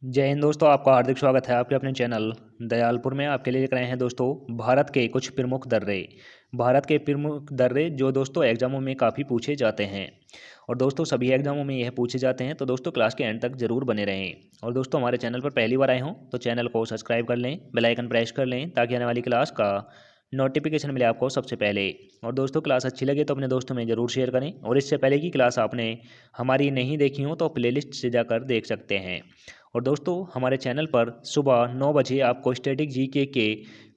जय हिंद दोस्तों, आपका हार्दिक स्वागत है आपके अपने चैनल दयालपुर में। आपके लिए लेकर आए हैं दोस्तों भारत के कुछ प्रमुख दर्रे। भारत के प्रमुख दर्रे जो दोस्तों एग्जामों में काफ़ी पूछे जाते हैं। और दोस्तों सभी एग्जामों में यह पूछे जाते हैं, तो दोस्तों क्लास के एंड तक जरूर बने रहें। और दोस्तों हमारे चैनल पर पहली बार आए हों तो चैनल को सब्सक्राइब कर लें, बेल आइकन प्रेस कर लें ताकि आने वाली क्लास का नोटिफिकेशन मिले आपको सबसे पहले। और दोस्तों क्लास अच्छी लगे तो अपने दोस्तों में ज़रूर शेयर करें। और इससे पहले की क्लास आपने हमारी नहीं देखी हो तो प्लेलिस्ट से जाकर देख सकते हैं। और दोस्तों हमारे चैनल पर सुबह 9 बजे आपको स्टैटिक जीके के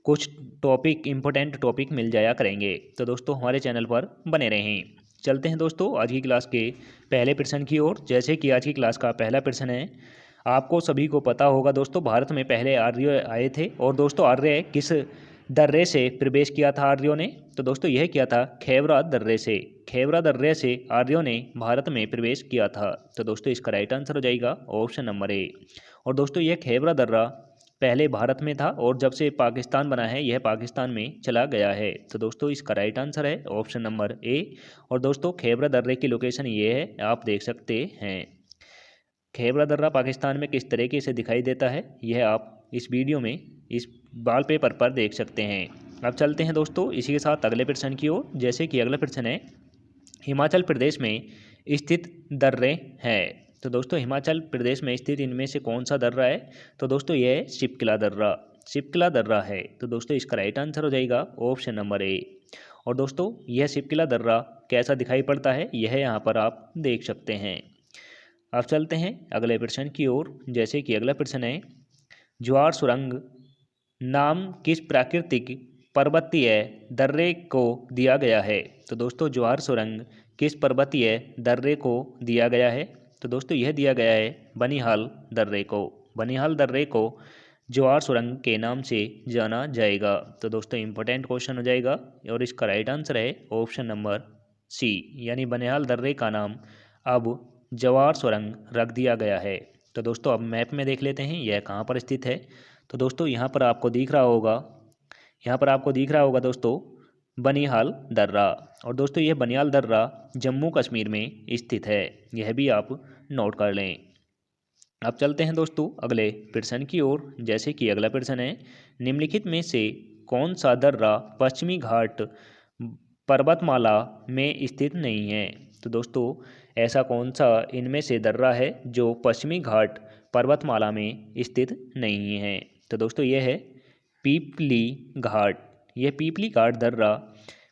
कुछ टॉपिक इम्पोर्टेंट टॉपिक मिल जाया करेंगे, तो दोस्तों हमारे चैनल पर बने रहें। चलते हैं दोस्तों आज की क्लास के पहले प्रश्न की ओर। जैसे कि आज की क्लास का पहला प्रश्न है, आपको सभी को पता होगा दोस्तों भारत में पहले आर्य आए थे। और दोस्तों आर्य किस दर्रे से प्रवेश किया था आर्यों ने? तो दोस्तों यह किया था खेवरा दर्रे से। खेवरा दर्रे से आर्यों ने भारत में प्रवेश किया था। तो दोस्तों इसका राइट आंसर हो जाएगा ऑप्शन नंबर ए। और दोस्तों यह खेवरा दर्रा पहले भारत में था और जब से पाकिस्तान बना है यह पाकिस्तान में चला गया है। तो दोस्तों इसका राइट आंसर है ऑप्शन नंबर ए। और दोस्तों खेवरा दर्रे की लोकेशन ये है, आप देख सकते हैं। खेवरा दर्रा पाकिस्तान में किस तरीके से दिखाई देता है यह आप इस वीडियो में इस वॉल पेपर पर देख सकते हैं। अब चलते हैं दोस्तों इसी के साथ अगले प्रश्न की ओर। जैसे कि अगला प्रश्न है, हिमाचल प्रदेश में स्थित दर्रे हैं। तो दोस्तों हिमाचल प्रदेश में स्थित इनमें से कौन सा दर्रा है? तो दोस्तों यह है शिपकिला दर्रा। शिपकिला दर्रा है। तो दोस्तों इसका राइट आंसर हो जाएगा ऑप्शन नंबर ए। और दोस्तों यह शिपकिला दर्रा कैसा दिखाई पड़ता है यह यहाँ पर आप देख सकते हैं। अब चलते हैं अगले प्रश्न की ओर। जैसे कि अगला प्रश्न है, ज्वार सुरंग नाम किस प्राकृतिक पर्वतीय दर्रे को दिया गया है? तो दोस्तों ज्वार सुरंग किस पर्वतीय दर्रे को दिया गया है? तो दोस्तों यह दिया गया है बनिहाल दर्रे को। बनिहाल दर्रे को ज्वार सुरंग के नाम से जाना जाएगा। तो दोस्तों इंपॉर्टेंट क्वेश्चन हो जाएगा और इसका राइट आंसर है ऑप्शन नंबर सी, यानी बनिहाल दर्रे का नाम अब जवार सुरंग रख दिया गया है। तो दोस्तों अब मैप में देख लेते हैं यह कहाँ पर स्थित है। तो दोस्तों यहाँ पर आपको दिख रहा होगा, यहाँ पर आपको दिख रहा होगा दोस्तों बनिहाल दर्रा। और दोस्तों यह बनिहाल दर्रा जम्मू कश्मीर में स्थित है, यह भी आप नोट कर लें। अब चलते हैं दोस्तों अगले प्रश्न की ओर। जैसे कि अगला प्रश्न है, निम्नलिखित में से कौन सा दर्रा पश्चिमी घाट पर्वतमाला में स्थित नहीं है? तो दोस्तों ऐसा कौन सा इनमें से दर्रा है जो पश्चिमी घाट पर्वतमाला में स्थित नहीं है? तो दोस्तों यह है पीपली घाट। यह पीपली घाट दर्रा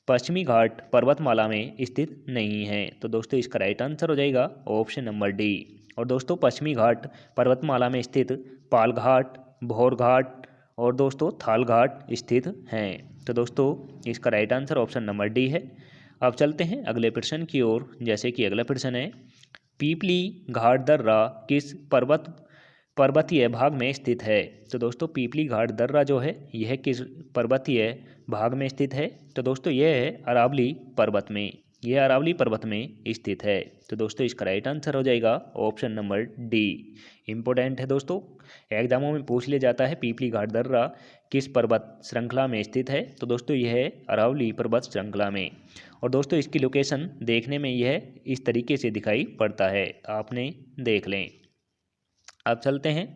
पश्चिमी घाट पर्वतमाला में स्थित नहीं है। तो दोस्तों इसका राइट आंसर हो जाएगा ऑप्शन नंबर डी। और दोस्तों पश्चिमी घाट पर्वतमाला में स्थित पाल घाट, भौर घाट और दोस्तों थाल घाट स्थित हैं। तो दोस्तों इसका right answer option number D है। अब चलते हैं अगले प्रश्न की ओर। जैसे कि अगला प्रश्न है, पीपली घाट दर्रा किस पर्वतीय भाग में स्थित है? तो दोस्तों पीपली घाट दर्रा जो है यह किस पर्वतीय भाग में स्थित है? तो दोस्तों यह है अरावली पर्वत में। यह अरावली पर्वत में स्थित है। तो दोस्तों इसका राइट आंसर हो जाएगा ऑप्शन नंबर डी। इम्पोर्टेंट है दोस्तों, एग्जामों में पूछ लिया जाता है पीपली घाट दर्रा किस पर्वत श्रृंखला में स्थित है? तो दोस्तों यह है अरावली पर्वत श्रृंखला में। और दोस्तों इसकी लोकेशन देखने में यह इस तरीके से दिखाई पड़ता है, आपने देख लें। अब चलते हैं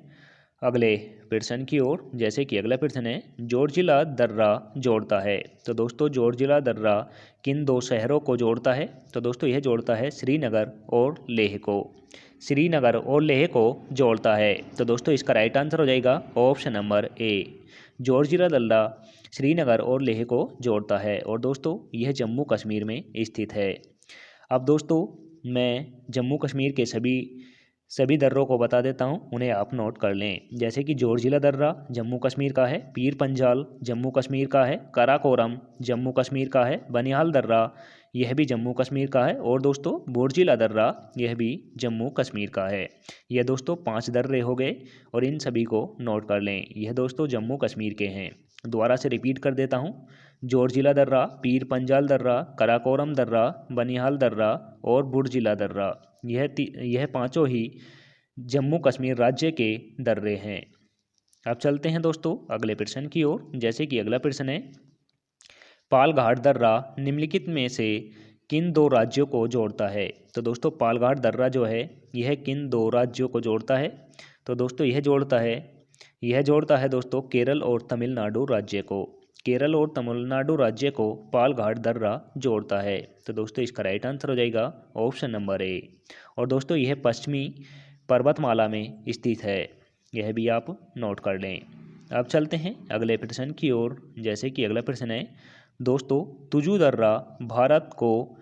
अगले प्रश्न की ओर। जैसे कि अगला प्रश्न है, जोड़जिला दर्रा जोड़ता है। तो दोस्तों जोड़जिला दर्रा किन दो शहरों को जोड़ता है? तो दोस्तों यह जोड़ता है श्रीनगर और लेह को। श्रीनगर और लेह को जोड़ता है। तो दोस्तों इसका राइट आंसर हो जाएगा ऑप्शन नंबर ए। जोड़जिला दर्रा श्रीनगर और लेह को जोड़ता है। और दोस्तों यह जम्मू कश्मीर में स्थित है। अब दोस्तों मैं जम्मू कश्मीर के सभी दर्रों को बता देता हूँ, उन्हें आप नोट कर लें। जैसे कि जोड़जिला दर्रा जम्मू कश्मीर का है, पीर पंजाल जम्मू कश्मीर का है, काराकोरम जम्मू कश्मीर का है, बनिहाल दर्रा यह भी जम्मू कश्मीर का है और दोस्तों बोड़जिला दर्रा यह भी जम्मू कश्मीर का है। यह दोस्तों 5 दर्रे हो गए और इन सभी को नोट कर लें। यह दोस्तों जम्मू कश्मीर के हैं। दोबारा से रिपीट कर देता हूँ, जोड़जिला दर्रा, पीर पंजाल दर्रा, काराकोरम दर्रा, बनिहाल दर्रा और बुड़जिला दर्रा, यह पांचों ही जम्मू कश्मीर राज्य के दर्रे हैं। अब चलते हैं दोस्तों अगले प्रश्न की ओर। जैसे कि अगला प्रश्न है, पालघाट दर्रा निम्नलिखित में से किन दो राज्यों को जोड़ता है? तो दोस्तों पालघाट दर्रा जो है यह किन दो राज्यों को जोड़ता है? तो दोस्तों यह जोड़ता है दोस्तों केरल और तमिलनाडु राज्य को। केरल और तमिलनाडु राज्य को पालघाट दर्रा जोड़ता है। तो दोस्तों इसका राइट आंसर हो जाएगा ऑप्शन नंबर ए। और दोस्तों यह पश्चिमी पर्वतमाला में स्थित है, यह भी आप नोट कर लें। अब चलते हैं अगले प्रश्न की ओर। जैसे कि अगला प्रश्न है दोस्तों, तुजू दर्रा भारत को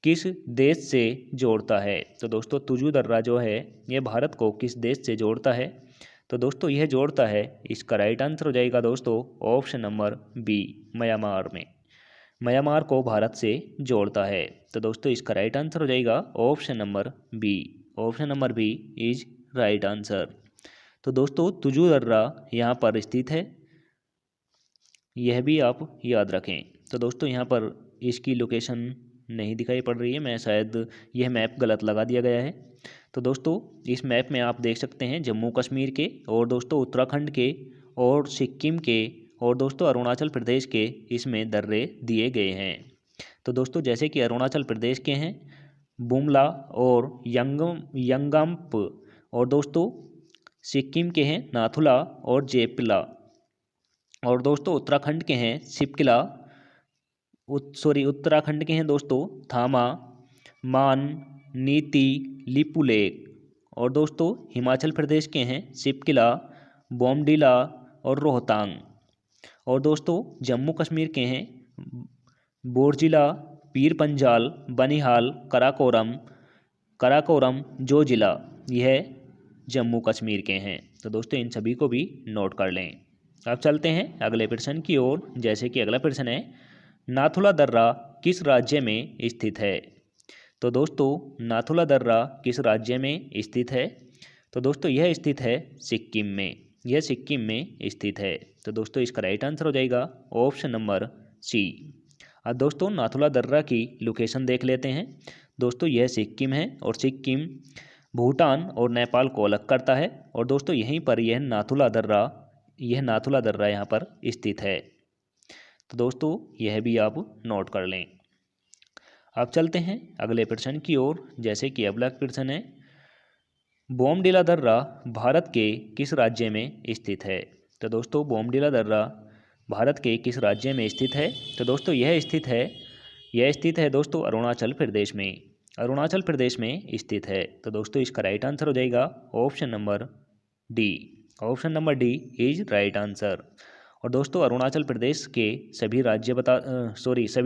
किस देश से जोड़ता है? तो दोस्तों तुजू दर्रा जो है ये भारत को किस देश से जोड़ता है? तो दोस्तों यह जोड़ता है, इसका राइट आंसर हो जाएगा दोस्तों ऑप्शन नंबर बी, म्यांमार में। म्यांमार को भारत से जोड़ता है। तो दोस्तों इसका राइट आंसर हो जाएगा option number B. Option number B is right answer. तो दोस्तों तुजू दर्रा यहाँ पर स्थित है, यह भी आप याद रखें। तो दोस्तों यहाँ पर इसकी लोकेशन नहीं दिखाई पड़ रही है, मैं शायद यह मैप गलत लगा दिया गया है। तो दोस्तों इस मैप में आप देख सकते हैं जम्मू कश्मीर के और दोस्तों उत्तराखंड के और सिक्किम के और दोस्तों अरुणाचल प्रदेश के इसमें दर्रे दिए गए हैं। तो दोस्तों जैसे कि अरुणाचल प्रदेश के हैं बुमला और यंगम्प, और दोस्तों सिक्किम के हैं नाथुला और जेपिला, और दोस्तों उत्तराखंड के हैं शिपकिला, उत्तराखंड के हैं दोस्तों थामा, मान, नीति, लिपुलेक, और दोस्तों हिमाचल प्रदेश के हैं शिपकिला, बोमडिला और रोहतांग, और दोस्तों जम्मू कश्मीर के हैं बोरजिला, पीर पंजाल, बनिहाल, कराकोरम जोजिला, यह जम्मू कश्मीर के हैं। तो दोस्तों इन सभी को भी नोट कर लें। अब चलते हैं अगले प्रश्न की ओर। जैसे कि अगला प्रश्न है नाथुला दर्रा किस राज्य में स्थित है? तो दोस्तों नाथुला दर्रा किस राज्य में स्थित है? तो दोस्तों यह स्थित है सिक्किम में, यह सिक्किम में स्थित है। तो दोस्तों इसका राइट आंसर हो जाएगा ऑप्शन नंबर सी। अब दोस्तों नाथुला दर्रा की लोकेशन देख लेते हैं। दोस्तों यह सिक्किम है और सिक्किम भूटान और नेपाल को अलग करता है, और दोस्तों यहीं पर यह नाथुला दर्रा यहाँ पर स्थित है। तो दोस्तों यह भी आप नोट कर लें। अब चलते हैं अगले प्रश्न की ओर। जैसे कि अगला प्रश्न है बोमडिला दर्रा भारत के किस राज्य में स्थित है? तो दोस्तों बोमडिला दर्रा भारत के किस राज्य में स्थित है? तो दोस्तों यह स्थित है दोस्तों अरुणाचल प्रदेश में, अरुणाचल प्रदेश में स्थित है। तो दोस्तों इसका राइट आंसर हो जाएगा option number D. Option number D is right answer. और दोस्तों अरुणाचल प्रदेश के सभी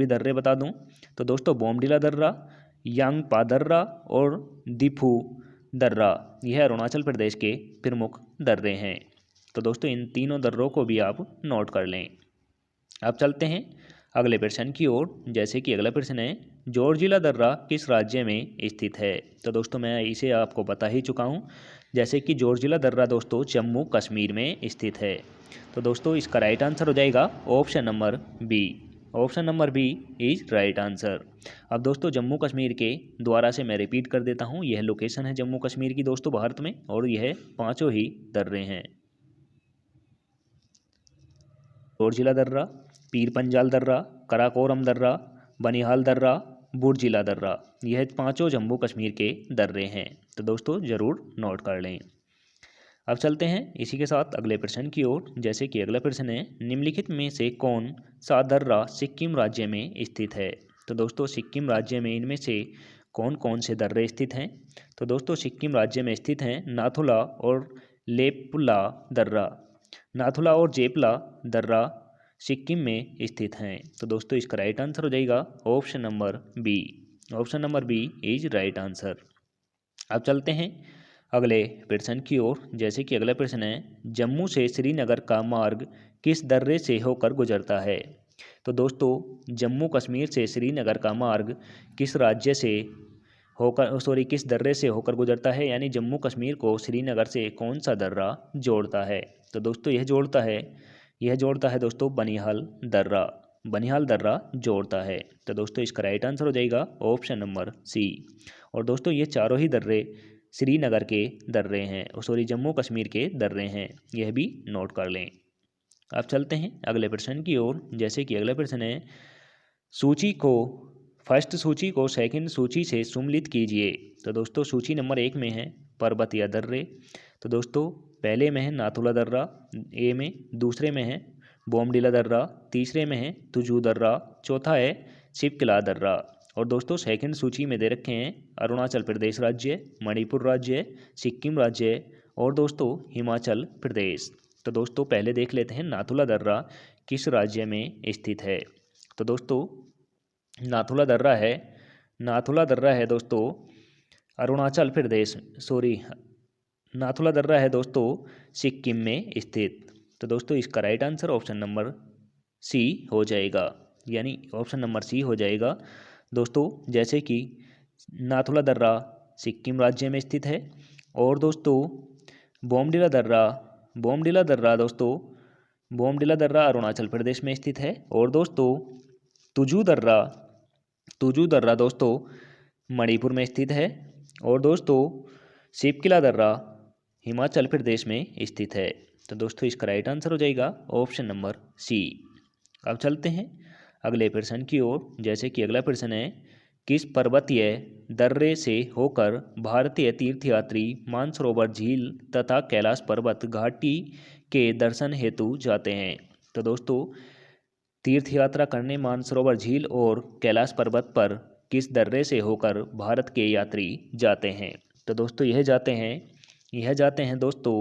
दर्रे बता दूं तो दोस्तों बोमडिला दर्रा, यांगपा दर्रा और दिफू दर्रा, यह अरुणाचल प्रदेश के प्रमुख दर्रे हैं। तो दोस्तों इन तीनों दर्रों को भी आप नोट कर लें। अब चलते हैं अगले प्रश्न की ओर। जैसे कि अगला प्रश्न है जोरजिला दर्रा किस राज्य में स्थित है? तो दोस्तों मैं इसे आपको बता ही चुका हूँ। जैसे कि जोरजिला दर्रा दोस्तों जम्मू कश्मीर में स्थित है। तो दोस्तों इसका राइट आंसर हो जाएगा option number B. Option number B is right answer. अब दोस्तों जम्मू कश्मीर के द्वारा से मैं रिपीट कर देता हूँ, यह लोकेशन है जम्मू कश्मीर की दोस्तों भारत में, और यह पांचों ही दर्रे हैं जोरजिला दर्रा, पीर पंजाल दर्रा, कराकोरम दर्रा, बनिहाल दर्रा, बुरजिला दर्रा, यह पांचों जम्मू कश्मीर के दर्रे हैं। तो दोस्तों ज़रूर नोट कर लें। अब चलते हैं इसी के साथ अगले प्रश्न की ओर। जैसे कि अगला प्रश्न है निम्नलिखित में से कौन सा दर्रा सिक्किम राज्य में स्थित है? तो दोस्तों सिक्किम राज्य में इनमें से कौन कौन से दर्रे स्थित हैं? तो दोस्तों सिक्किम राज्य में स्थित हैं नाथुला और लेपुला दर्रा, नाथुला और जेपला दर्रा सिक्किम में स्थित हैं। तो दोस्तों इसका राइट आंसर हो जाएगा option number B. Option number B is right answer. अब चलते हैं अगले प्रश्न की ओर। जैसे कि अगला प्रश्न है जम्मू से श्रीनगर का मार्ग किस दर्रे से होकर गुजरता है? तो दोस्तों जम्मू कश्मीर से श्रीनगर का मार्ग किस दर्रे से होकर गुजरता है, यानी जम्मू कश्मीर को श्रीनगर से कौन सा दर्रा जोड़ता है? तो दोस्तों यह जोड़ता है दोस्तों बनिहाल दर्रा जोड़ता है। तो दोस्तों इसका राइट आंसर हो जाएगा ऑप्शन नंबर सी। और दोस्तों ये चारों ही दर्रे श्रीनगर के दर्रे हैं, जम्मू कश्मीर के दर्रे हैं, यह भी नोट कर लें। अब चलते हैं अगले प्रश्न की ओर। जैसे कि अगला प्रश्न है फर्स्ट सूची को सेकंड सूची से सुमेलित कीजिए। तो दोस्तों सूची नंबर 1 में है पर्वत या दर्रे। तो दोस्तों पहले में है नाथुला दर्रा ए में, दूसरे में है बोमडिला दर्रा, तीसरे में है तुजू दर्रा, चौथा है शिवकिला दर्रा। और दोस्तों सेकंड सूची में दे रखे हैं अरुणाचल प्रदेश राज्य, मणिपुर राज्य, सिक्किम राज्य और दोस्तों हिमाचल प्रदेश। तो दोस्तों पहले देख लेते हैं नाथुला दर्रा किस राज्य में स्थित है। तो दोस्तों नाथुला दर्रा है दोस्तों अरुणाचल प्रदेश, नाथुला दर्रा है दोस्तों सिक्किम में स्थित। तो दोस्तों इसका right answer option number C हो जाएगा, यानी ऑप्शन नंबर सी हो जाएगा दोस्तों। जैसे कि नाथुला दर्रा सिक्किम राज्य में स्थित है और दोस्तों बोमडिला दर्रा अरुणाचल प्रदेश में स्थित है और दोस्तों तुजू दर्रा दोस्तों मणिपुर में स्थित है और दोस्तों शिवकिला दर्रा हिमाचल प्रदेश में स्थित है। तो दोस्तों इसका राइट आंसर हो जाएगा ऑप्शन नंबर सी। अब चलते हैं अगले प्रश्न की ओर। जैसे कि अगला प्रश्न है, किस पर्वतीय दर्रे से होकर भारतीय तीर्थयात्री मानसरोवर झील तथा कैलाश पर्वत घाटी के दर्शन हेतु जाते हैं। तो दोस्तों तीर्थ यात्रा करने मानसरोवर झील और कैलाश पर्वत पर किस दर्रे से होकर भारत के यात्री जाते हैं। तो दोस्तों यह जाते हैं दोस्तों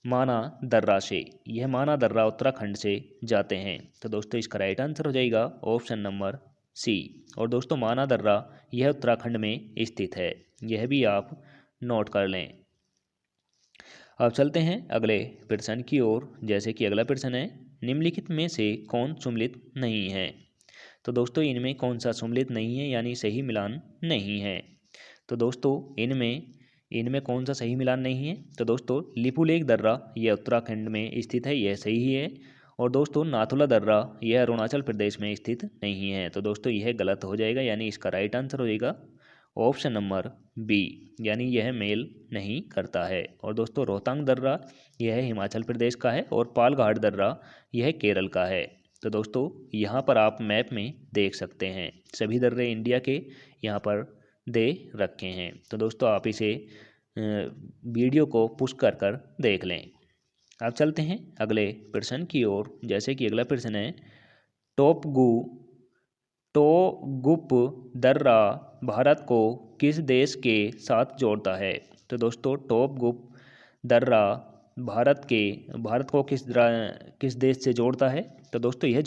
माना दर्रा से। यह माना दर्रा उत्तराखंड से जाते हैं। तो दोस्तों इसका राइट आंसर हो जाएगा ऑप्शन नंबर सी। और दोस्तों माना दर्रा यह उत्तराखंड में स्थित है, यह भी आप नोट कर लें। अब चलते हैं अगले प्रश्न की ओर। जैसे कि अगला प्रश्न है, निम्नलिखित में से कौन सम्मिलित नहीं है। तो दोस्तों इनमें कौन सा सम्मिलित नहीं है, यानी सही मिलान नहीं है। तो दोस्तों इनमें कौन सा सही मिलान नहीं है। तो दोस्तों लिपुलेख दर्रा यह उत्तराखंड में स्थित है, यह सही है। और दोस्तों नाथुला दर्रा यह अरुणाचल प्रदेश में स्थित नहीं है। तो दोस्तों यह गलत हो जाएगा, यानी इसका राइट आंसर हो जाएगा ऑप्शन नंबर बी, यानी यह मेल नहीं करता है। और दोस्तों रोहतांग दर्रा यह हिमाचल प्रदेश का है और पालघाट दर्रा यह केरल का है। तो दोस्तों यहाँ पर आप मैप में देख सकते हैं सभी दर्रे इंडिया के यहाँ पर दे रखे हैं। तो दोस्तों आप इसे वीडियो को पुश कर कर देख लें। अब चलते हैं अगले प्रश्न की ओर। जैसे कि अगला प्रश्न है, टोगुप दर्रा भारत को किस देश के साथ जोड़ता है। तो दोस्तों टोगुप दर्रा भारत को किस देश से जोड़ता है। तो दोस्तों यह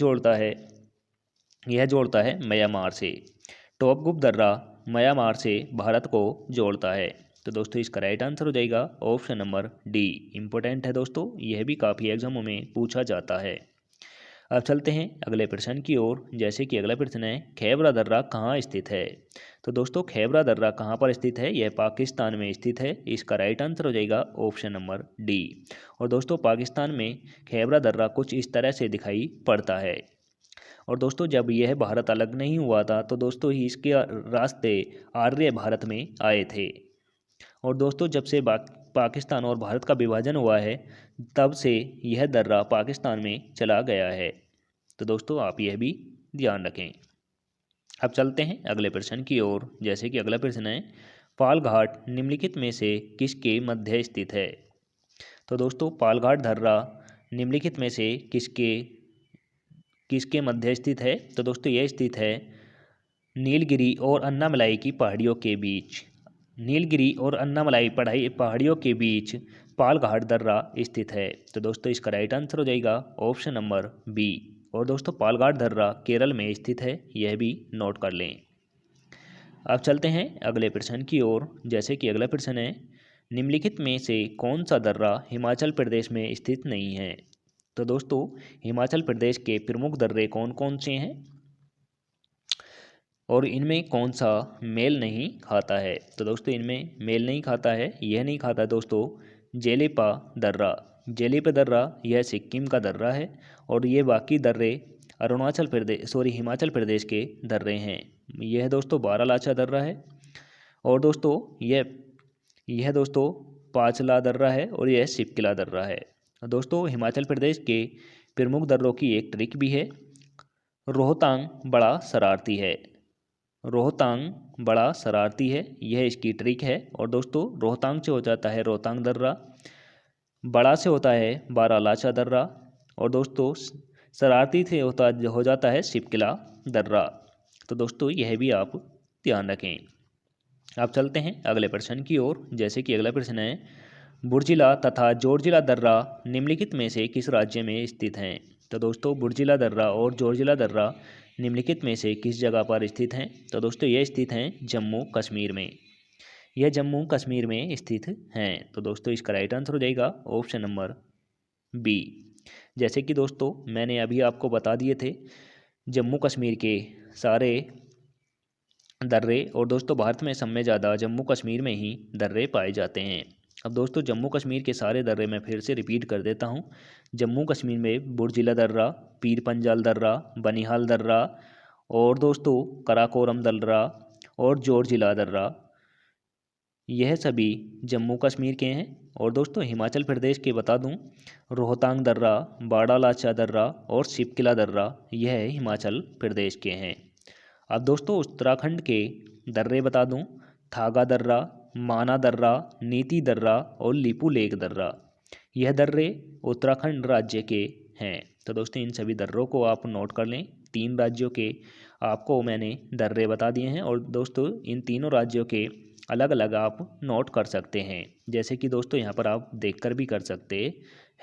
जोड़ता है म्यांमार से। टोगुप दर्रा म्यांमार से भारत को जोड़ता है। तो दोस्तों इसका राइट आंसर हो जाएगा ऑप्शन नंबर डी। इम्पोर्टेंट है दोस्तों, यह भी काफ़ी एग्जामों में पूछा जाता है। अब चलते हैं अगले प्रश्न की ओर। जैसे कि अगला प्रश्न है, खेबरा दर्रा कहाँ स्थित है। तो दोस्तों खेबरा दर्रा कहाँ पर स्थित है, यह पाकिस्तान में स्थित है। इसका राइट आंसर हो जाएगा ऑप्शन नंबर डी। और दोस्तों पाकिस्तान में खेबरा दर्रा कुछ इस तरह से दिखाई पड़ता है। और दोस्तों जब यह भारत अलग नहीं हुआ था तो दोस्तों ही इसके रास्ते आर्य भारत में आए थे। और दोस्तों जब से पाकिस्तान और भारत का विभाजन हुआ है तब से यह दर्रा पाकिस्तान में चला गया है। तो दोस्तों आप यह भी ध्यान रखें। अब चलते हैं अगले प्रश्न की ओर। जैसे कि अगला प्रश्न है, पालघाट निम्नलिखित में से किसके मध्य स्थित है। तो दोस्तों पालघाट दर्रा निम्नलिखित में से किसके मध्य स्थित है। तो दोस्तों यह स्थित है नीलगिरी और अन्नामलाई की पहाड़ियों के बीच। नीलगिरी और अन्नामलाई पहाड़ियों के बीच पालघाट दर्रा स्थित है। तो दोस्तों इसका राइट आंसर हो जाएगा ऑप्शन नंबर बी। और दोस्तों पालघाट दर्रा केरल में स्थित है, यह भी नोट कर लें। अब चलते हैं अगले प्रश्न की ओर। जैसे कि अगला प्रश्न है, निम्नलिखित में से कौन सा दर्रा हिमाचल प्रदेश में स्थित नहीं है। तो दोस्तों हिमाचल प्रदेश के प्रमुख दर्रे कौन कौन से हैं और इनमें कौन सा मेल नहीं खाता है। तो दोस्तों इनमें मेल नहीं खाता है, यह नहीं खाता दोस्तों जेलेपा दर्रा यह सिक्किम का दर्रा है और ये बाकी दर्रे हिमाचल प्रदेश के दर्रे हैं। यह दोस्तों बारालाचा दर्रा है और दोस्तों यह दोस्तों पाचला दर्रा है और यह शिवकिला दर्रा है। दोस्तों हिमाचल प्रदेश के प्रमुख दर्रों की एक ट्रिक भी है, रोहतांग बड़ा शरारती है। रोहतांग बड़ा शरारती है, यह इसकी ट्रिक है। और दोस्तों रोहतांग से हो जाता है रोहतांग दर्रा, बड़ा से होता है बारालाचा दर्रा, और दोस्तों शरारती से हो जाता है शिपकिला दर्रा। तो दोस्तों यह भी आप ध्यान रखें। आप चलते हैं अगले प्रश्न की ओर, जैसे कि अगला प्रश्न है, बुर्जिला तथा जोर्जिला दर्रा निम्नलिखित में से किस राज्य में स्थित हैं? तो दोस्तों बुर्जिला दर्रा और जोर्जिला दर्रा निम्नलिखित में से किस जगह पर स्थित हैं? तो दोस्तों ये स्थित हैं जम्मू कश्मीर में। यह जम्मू कश्मीर में स्थित हैं। तो दोस्तों इसका राइट आंसर हो जाएगा ऑप्शन नंबर बी। जैसे कि दोस्तों मैंने अभी आपको बता दिए थे जम्मू कश्मीर के सारे दर्रे, और दोस्तों भारत में सब में ज़्यादा जम्मू कश्मीर में ही दर्रे पाए जाते हैं। अब दोस्तों जम्मू कश्मीर के सारे दर्रे मैं फिर से रिपीट कर देता हूँ। जम्मू कश्मीर में बुर्जिला दर्रा, पीर पंजाल दर्रा, बनिहाल दर्रा, और दोस्तों कराकोरम दर्रा और जोर्जिला दर्रा, यह सभी जम्मू कश्मीर के हैं। और दोस्तों हिमाचल प्रदेश के बता दूं, रोहतांग दर्रा, बाड़ालाचा दर्रा और शिपकिला दर्रा, यह हिमाचल प्रदेश के हैं। अब दोस्तों उत्तराखंड के दर्रे बता दूं, थागा दर्रा, माना दर्रा, नीति दर्रा और लिपू लेक दर्रा, यह दर्रे उत्तराखंड राज्य के हैं। तो दोस्तों इन सभी दर्रों को आप नोट कर लें। 3 राज्यों के आपको मैंने दर्रे बता दिए हैं, और दोस्तों इन तीनों राज्यों के अलग अलग आप नोट कर सकते हैं, जैसे कि दोस्तों यहाँ पर आप देखकर भी कर सकते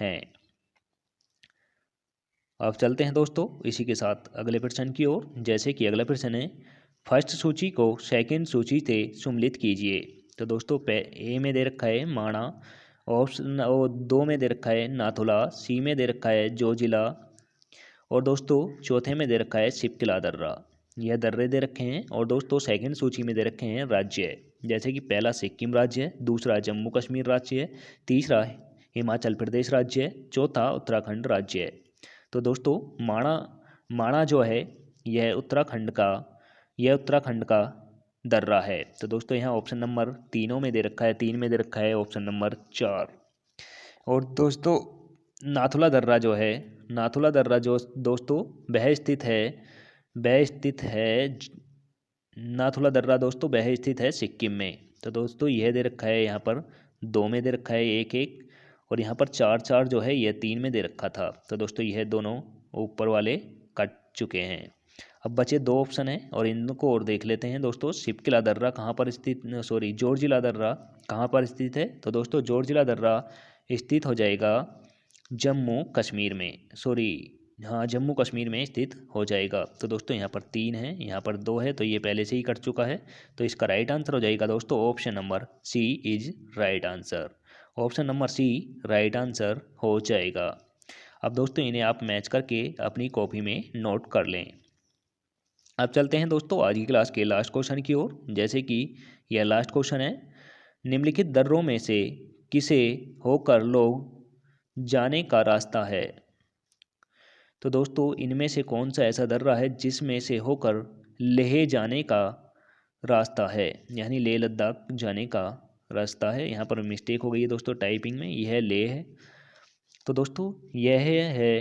हैं। अब चलते हैं दोस्तों इसी के साथ अगले प्रश्न की ओर, जैसे कि अगला प्रश्न है, फर्स्ट सूची को सेकंड सूची से सम्मिलित कीजिए। तो दोस्तों ए में दे रखा है माणा, ऑप्शन 2 में दे रखा है नाथुला, सी में दे रखा है जोजिला, और दोस्तों चौथे में दे रखा है शिपकिला दर्रा। यह दर्रे दे रखे हैं, और दोस्तों सेकंड सूची में दे रखे हैं राज्य, जैसे कि पहला सिक्किम राज्य है, दूसरा जम्मू कश्मीर राज्य है, तीसरा हिमाचल प्रदेश राज्य है, चौथा उत्तराखंड राज्य है। तो दोस्तों माणा जो है यह उत्तराखंड का दर्रा है। तो दोस्तों यहाँ ऑप्शन नंबर 3 में दे रखा है, 3 में दे रखा है ऑप्शन नंबर 4। और दोस्तों नाथुला दर्रा जो है, नाथुला दर्रा जो दोस्तों वह स्थित है नाथुला दर्रा दोस्तों वह स्थित है सिक्किम में। तो दोस्तों यह दे रखा है यहाँ पर 2 में दे रखा है 1-1, और यहाँ पर 4-4 जो है यह 3 में दे रखा था। तो दोस्तों यह दोनों ऊपर वाले कट चुके हैं। अब बचे 2 ऑप्शन हैं, और इनको और देख लेते हैं दोस्तों। शिपकिला दर्रा कहाँ पर स्थित, जोर्जिला दर्रा कहाँ पर स्थित है? तो दोस्तों जोर्जिला दर्रा स्थित हो जाएगा जम्मू कश्मीर में, जम्मू कश्मीर में स्थित हो जाएगा। तो दोस्तों यहाँ पर 3 है, यहाँ पर 2 है, तो ये पहले से ही कट चुका है। तो इसका राइट आंसर हो जाएगा दोस्तों option number C is right answer. Option number C right answer हो जाएगा। अब दोस्तों इन्हें आप मैच करके अपनी कॉपी में नोट कर लें। अब चलते हैं दोस्तों आज की क्लास के लास्ट क्वेश्चन की ओर, जैसे कि यह लास्ट क्वेश्चन है, निम्नलिखित दर्रों में से किसे होकर लोग जाने का रास्ता है? तो दोस्तों इनमें से कौन सा ऐसा दर्रा है जिसमें से होकर लेह जाने का रास्ता है, यानी लेह लद्दाख जाने का रास्ता है। यहाँ पर मिस्टेक हो गई है दोस्तों टाइपिंग में, यह लेह है। तो दोस्तों यह है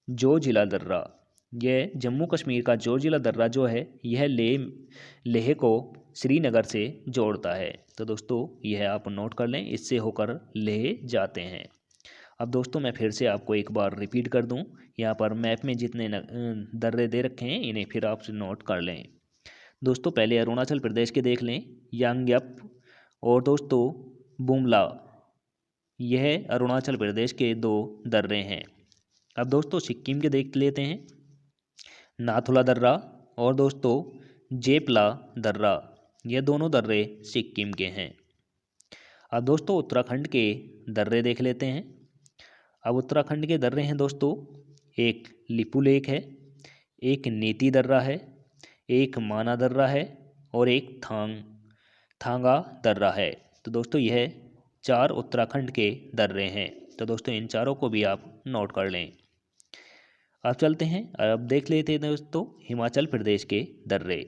जोजिला दर्रा। यह जम्मू कश्मीर का जोजिला दर्रा जो है यह लेह को श्रीनगर से जोड़ता है। तो दोस्तों यह आप नोट कर लें, इससे होकर लेह जाते हैं। अब दोस्तों मैं फिर से आपको एक बार रिपीट कर दूं, यहाँ पर मैप में जितने दर्रे दे रखे हैं इन्हें फिर आप नोट कर लें। दोस्तों पहले अरुणाचल प्रदेश के देख लें, यांगयप और दोस्तों बुमला, यह अरुणाचल प्रदेश के 2 दर्रे हैं। अब दोस्तों सिक्किम के देख लेते हैं, नाथुला दर्रा और दोस्तों जेपला दर्रा, यह दोनों दर्रे सिक्किम के हैं। अब दोस्तों उत्तराखंड के दर्रे देख लेते हैं। अब उत्तराखंड के दर्रे हैं दोस्तों, एक लिपू लेक है, एक नीति दर्रा है, एक माना दर्रा है, और एक थांगा दर्रा है। तो दोस्तों यह 4 उत्तराखंड के दर्रे हैं। तो दोस्तों इन चारों को भी आप नोट कर लें। अब चलते हैं, अब देख लेते हैं दोस्तों हिमाचल प्रदेश के दर्रे।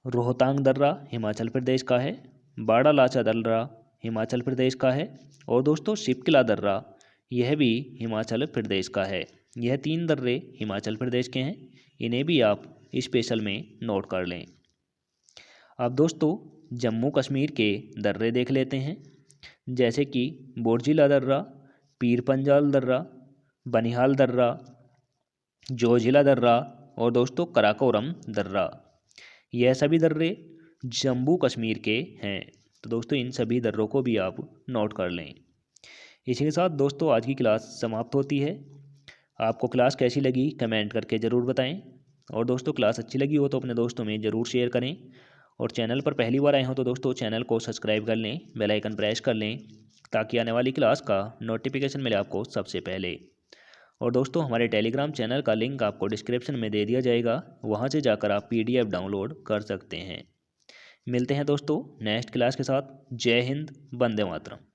रोहतांग दर्रा हिमाचल प्रदेश का है, बाड़ालाचा दर्रा हिमाचल प्रदेश का है, और दोस्तों शिपकिला दर्रा यह भी हिमाचल प्रदेश का है। यह 3 दर्रे हिमाचल प्रदेश के हैं, इन्हें भी आप स्पेशल में नोट कर लें। अब दोस्तों जम्मू कश्मीर के दर्रे देख लेते हैं, जैसे कि बोरजिला दर्रा, पीर पंजाल दर्रा, बनिहाल दर्रा, जोजिला दर्रा और दोस्तों कराकोरम दर्रा। यह सभी दर्रे जम्मू कश्मीर के हैं। तो दोस्तों इन सभी दर्रों को भी आप नोट कर लें। इसी के साथ दोस्तों आज की क्लास समाप्त होती है। आपको क्लास कैसी लगी कमेंट करके ज़रूर बताएं, और दोस्तों क्लास अच्छी लगी हो तो अपने दोस्तों में ज़रूर शेयर करें, और चैनल पर पहली बार आए हो तो दोस्तों चैनल को सब्सक्राइब कर लें, बेल आइकन प्रेस कर लें, ताकि आने वाली क्लास का नोटिफिकेशन मिले आपको सबसे पहले। और दोस्तों हमारे टेलीग्राम चैनल का लिंक आपको डिस्क्रिप्शन में दे दिया जाएगा, वहाँ से जाकर आप PDF डाउनलोड कर सकते हैं। मिलते हैं दोस्तों नेक्स्ट क्लास के साथ। जय हिंद, वंदे मातरम।